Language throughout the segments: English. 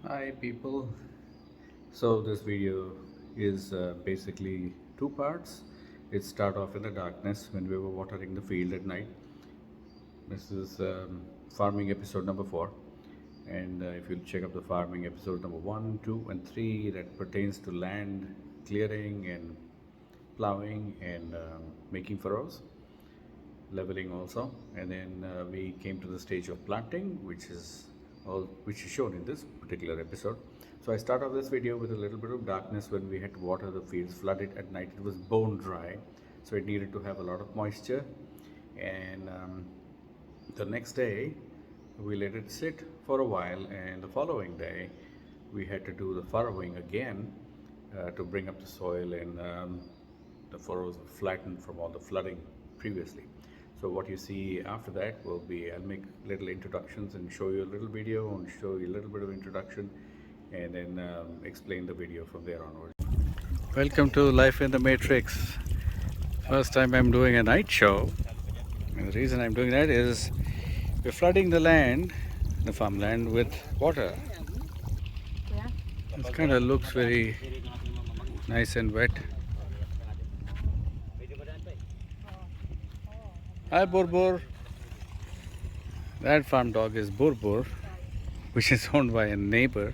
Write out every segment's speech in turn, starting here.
Hi people. So this video is basically two parts. It start off in the darkness when we were watering the field at night. This is farming episode number 4, and if you check up the farming episode number 1, 2 and 3, that pertains to land clearing and plowing and making furrows, leveling also, and then we came to the stage of planting, which is shown in this particular episode. So I start off this video with a little bit of darkness when we had to water the fields, flooded at night. It was bone dry, so it needed to have a lot of moisture. And the next day we let it sit for a while, and the following day we had to do the furrowing again to bring up the soil, and the furrows were flattened from all the flooding previously. So what you see after that will be, I'll make little introductions and show you a little video and show you a little bit of introduction, and then explain the video from there onwards. Welcome to Life in the Matrix. First time I'm doing a night show, and the reason I'm doing that is we're flooding the land, the farmland, with water. It kind of looks very nice and wet. Hi Burbur. That farm dog is Burbur, which is owned by a neighbor.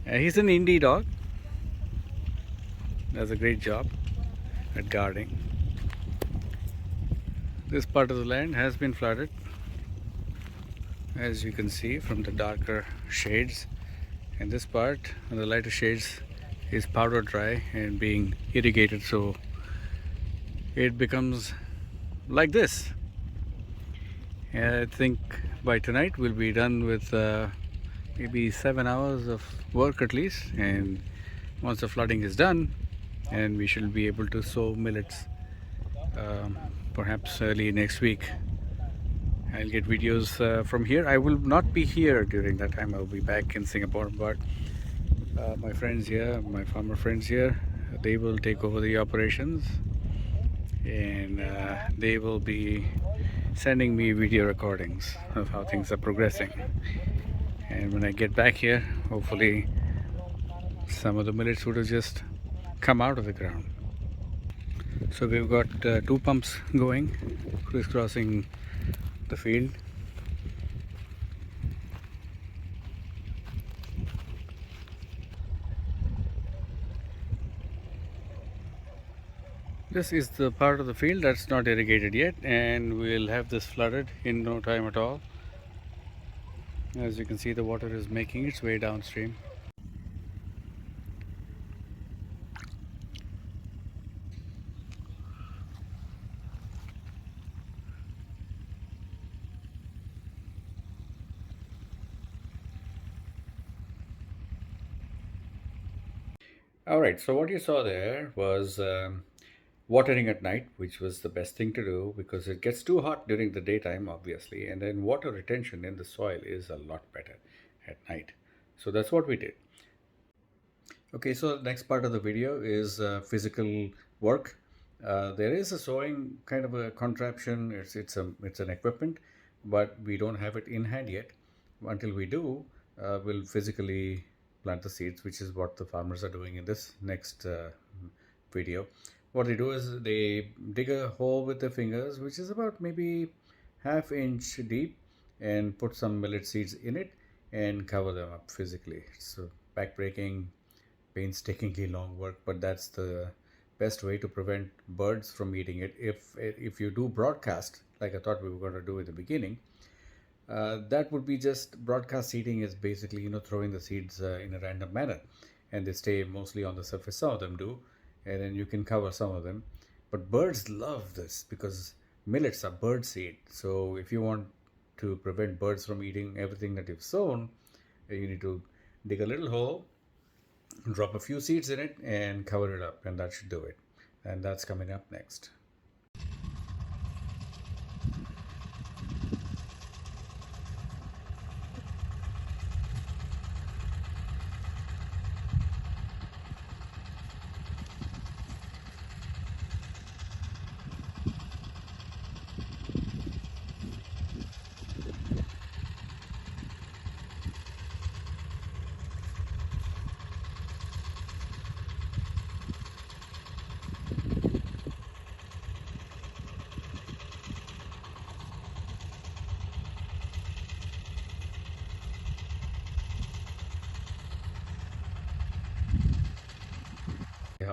He's an indie dog. Does a great job at guarding. This part of the land has been flooded, as you can see from the darker shades, and this part on the lighter shades is powder dry and being irrigated, so it becomes like this. And I think by tonight we'll be done with maybe 7 hours of work at least, and once the flooding is done, and we should be able to sow millets perhaps early next week. I'll get videos from here. I will not be here during that time. I'll be back in Singapore, but my friends here, my farmer friends here, they will take over the operations, and they will be sending me video recordings of how things are progressing. And when I get back here, hopefully some of the millets would have just come out of the ground. So we've got 2 pumps going, crisscrossing the field. This is the part of the field that's not irrigated yet, and we'll have this flooded in no time at all. As you can see, the water is making its way downstream. All right, so what you saw there was watering at night, which was the best thing to do because it gets too hot during the daytime, obviously, and then water retention in the soil is a lot better at night. So that's what we did. Okay, so the next part of the video is physical work. There is a sewing kind of a contraption. It's an equipment, but we don't have it in hand yet. Until we do, we'll physically plant the seeds, which is what the farmers are doing in this next video. What they do is they dig a hole with their fingers, which is about maybe ½ inch deep, and put some millet seeds in it and cover them up physically. So backbreaking, painstakingly long work, but that's the best way to prevent birds from eating it. If you do broadcast, like I thought we were going to do at the beginning, that would be just broadcast seeding is basically, throwing the seeds in a random manner, and they stay mostly on the surface. Some of them do, and then you can cover some of them. But birds love this because millets are bird seed. So if you want to prevent birds from eating everything that you've sown, you need to dig a little hole, drop a few seeds in it, and cover it up, and that should do it. And that's coming up next.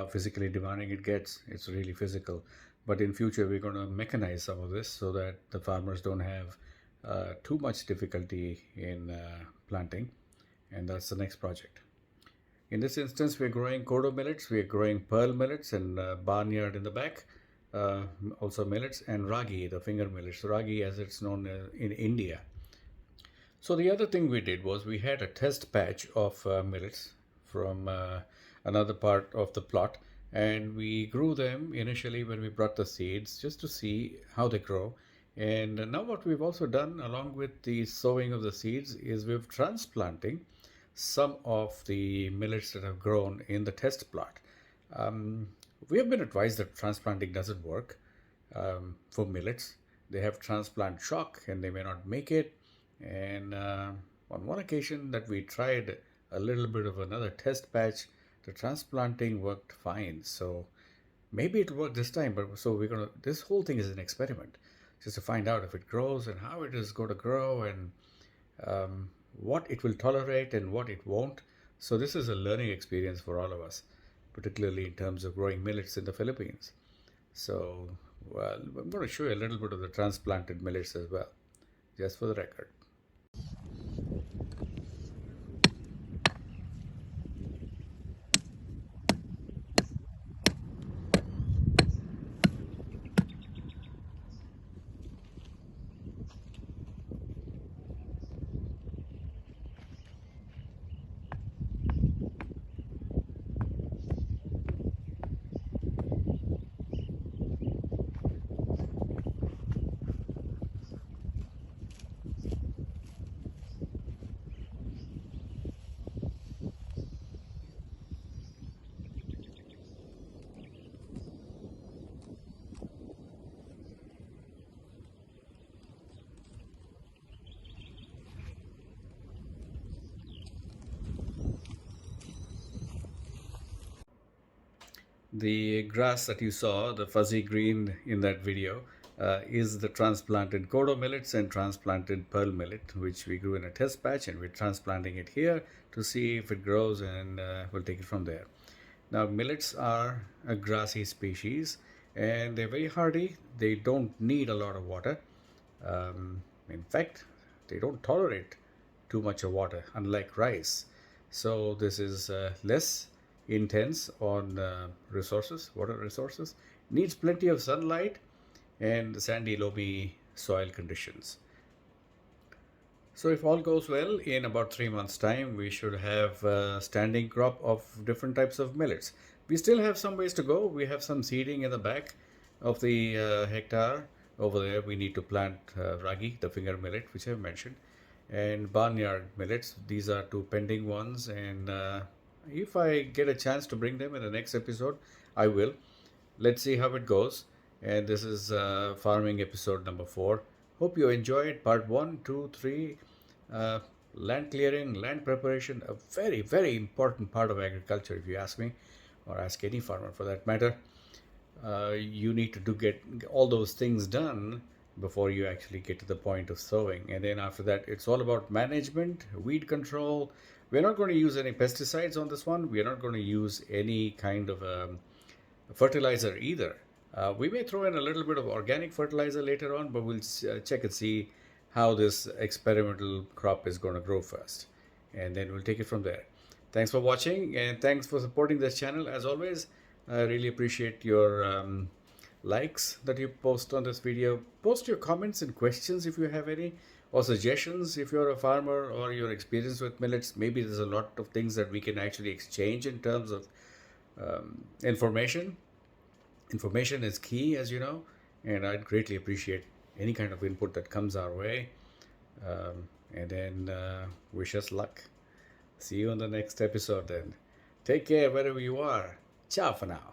how physically demanding it gets. It's really physical. But in future, we're going to mechanize some of this so that the farmers don't have too much difficulty in planting. And that's the next project. In this instance, we're growing kodo millets, we're growing pearl millets, and barnyard in the back, uh, also millets, and ragi, the finger millets, ragi as it's known in India. So the other thing we did was we had a test patch of millets from another part of the plot, and we grew them initially when we brought the seeds just to see how they grow. And now what we've also done along with the sowing of the seeds is we've transplanting some of the millets that have grown in the test plot. Um, we have been advised that transplanting doesn't work for millets. They have transplant shock and they may not make it. And on one occasion that we tried a little bit of another test batch, the transplanting worked fine. So maybe it'll work this time. But so we're gonna. This whole thing is an experiment, just to find out if it grows and how it is going to grow and what it will tolerate and what it won't. So this is a learning experience for all of us, particularly in terms of growing millets in the Philippines. So, well, I'm going to show you a little bit of the transplanted millets as well, just for the record. The grass that you saw, the fuzzy green in that video, is the transplanted kodo millets and transplanted pearl millet, which we grew in a test patch, and we're transplanting it here to see if it grows, and we'll take it from there. Now, millets are a grassy species, and they're very hardy. They don't need a lot of water. In fact, they don't tolerate too much of water, unlike rice. So this is less intense on resources, water resources. Needs plenty of sunlight and sandy, loamy soil conditions. So if all goes well, in about 3 months' time, we should have a standing crop of different types of millets. We still have some ways to go. We have some seeding in the back of the hectare. Over there, we need to plant ragi, the finger millet, which I've mentioned, and barnyard millets. These are two pending ones, and if I get a chance to bring them in the next episode, I will. Let's see how it goes. And this is farming episode number 4. Hope you enjoyed part 1, 2, 3. Uh, Land clearing, land preparation, a very, very important part of agriculture, if you ask me, or ask any farmer for that matter. You need to get all those things done before you actually get to the point of sowing. And then after that, it's all about management, weed control. We're not going to use any pesticides on this one. We're not going to use any kind of fertilizer either. We may throw in a little bit of organic fertilizer later on, but we'll check and see how this experimental crop is going to grow first. And then we'll take it from there. Thanks for watching and thanks for supporting this channel. As always, I really appreciate your likes that you post on this video. Post your comments and questions if you have any, or suggestions if you're a farmer or you're experienced with millets. Maybe there's a lot of things that we can actually exchange in terms of information. Information is key, as you know, and I'd greatly appreciate any kind of input that comes our way. And then wish us luck. See you on the next episode then. Take care wherever you are. Ciao for now.